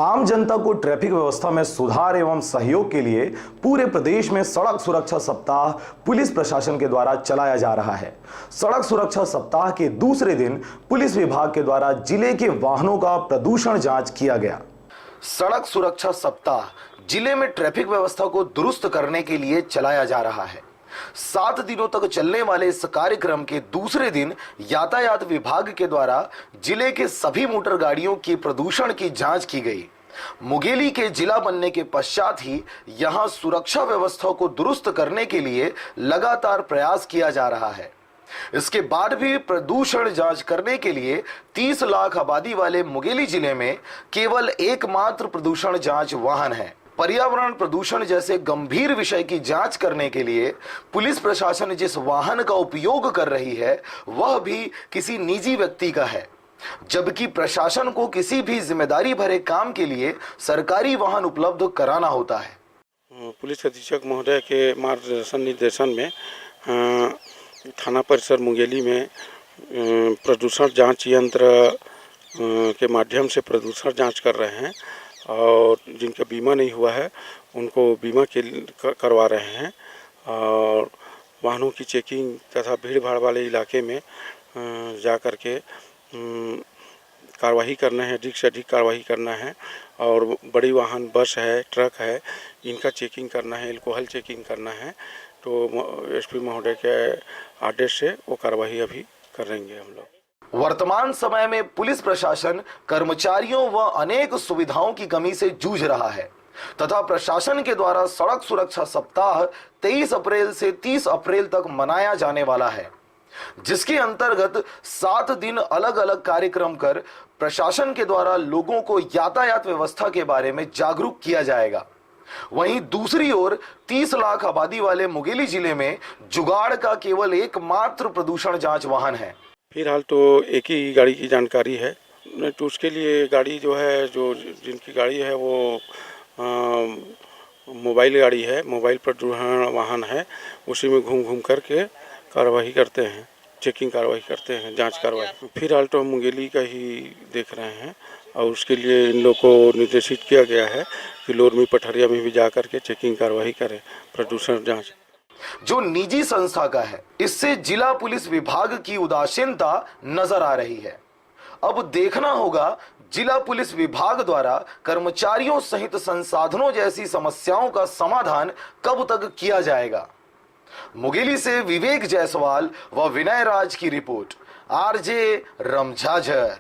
आम जनता को ट्रैफिक व्यवस्था में सुधार एवं सहयोग के लिए पूरे प्रदेश में सड़क सुरक्षा सप्ताह पुलिस प्रशासन के द्वारा चलाया जा रहा है। सड़क सुरक्षा सप्ताह के दूसरे दिन पुलिस विभाग के द्वारा जिले के वाहनों का प्रदूषण जांच किया गया। सड़क सुरक्षा सप्ताह जिले में ट्रैफिक व्यवस्था को दुरुस्त करने के लिए चलाया जा रहा है। 7 दिनों तक चलने वाले इस कार्यक्रम के दूसरे दिन यातायात विभाग के द्वारा जिले के सभी मोटर गाड़ियों की प्रदूषण की जांच की गई। मुंगेली के जिला बनने के पश्चात ही यहां सुरक्षा व्यवस्था को दुरुस्त करने के लिए लगातार प्रयास किया जा रहा है। इसके बाद भी प्रदूषण जांच करने के लिए 30 लाख आबादी वाले मुंगेली जिले में केवल एकमात्र प्रदूषण जांच वाहन है। पर्यावरण प्रदूषण जैसे गंभीर विषय की जांच करने के लिए पुलिस प्रशासन जिस वाहन का उपयोग कर रही है वह भी किसी निजी व्यक्ति का है, जबकि प्रशासन को किसी भी जिम्मेदारी भरे काम के लिए सरकारी वाहन उपलब्ध कराना होता है। पुलिस अधीक्षक महोदय के मार्गदर्शन निर्देशन में थाना परिसर मुंगेली में प्रदूषण जांच यंत्र के माध्यम से प्रदूषण जांच कर रहे हैं और जिनका बीमा नहीं हुआ है उनको बीमा करवा रहे हैं और वाहनों की चेकिंग तथा भीड़ भाड़ वाले इलाके में जा कर के कार्रवाई करना है, अधिक से अधिक कार्रवाई करना है और बड़ी वाहन बस है, ट्रक है, इनका चेकिंग करना है, एल्कोहल चेकिंग करना है। तो एसपी महोदय के आदेश से वो कार्रवाई अभी करेंगे हम लोग। वर्तमान समय में पुलिस प्रशासन कर्मचारियों व अनेक सुविधाओं की कमी से जूझ रहा है तथा प्रशासन के द्वारा सड़क सुरक्षा सप्ताह 23 अप्रैल से 30 अप्रैल तक मनाया जाने वाला है, जिसके अंतर्गत 7 दिन अलग अलग कार्यक्रम कर प्रशासन के द्वारा लोगों को यातायात व्यवस्था के बारे में जागरूक किया जाएगा। वहीं दूसरी ओर 30 लाख आबादी वाले मुंगेली जिले में जुगाड़ का केवल एकमात्र प्रदूषण जांच वाहन है। फिलहाल तो एक ही गाड़ी की जानकारी है, तो उसके लिए गाड़ी जो है, जो जिनकी गाड़ी है वो मोबाइल गाड़ी है, मोबाइल प्रदूषण वाहन है, उसी में घूम घूम करके कार्रवाई करते हैं, चेकिंग कार्रवाई करते हैं, जांच कार्रवाई। फिलहाल तो हम मुंगेली का ही देख रहे हैं और उसके लिए इन लोग को निर्देशित किया गया है कि लोरमी पठरिया में भी जा करके चेकिंग कार्रवाई करें, प्रदूषण जाँच जो निजी संस्था का है। इससे जिला पुलिस विभाग की उदासीनता नजर आ रही है। अब देखना होगा जिला पुलिस विभाग द्वारा कर्मचारियों सहित संसाधनों जैसी समस्याओं का समाधान कब तक किया जाएगा। मुंगेली से विवेक जायसवाल व विनय राज की रिपोर्ट, आरजे रमझाझर।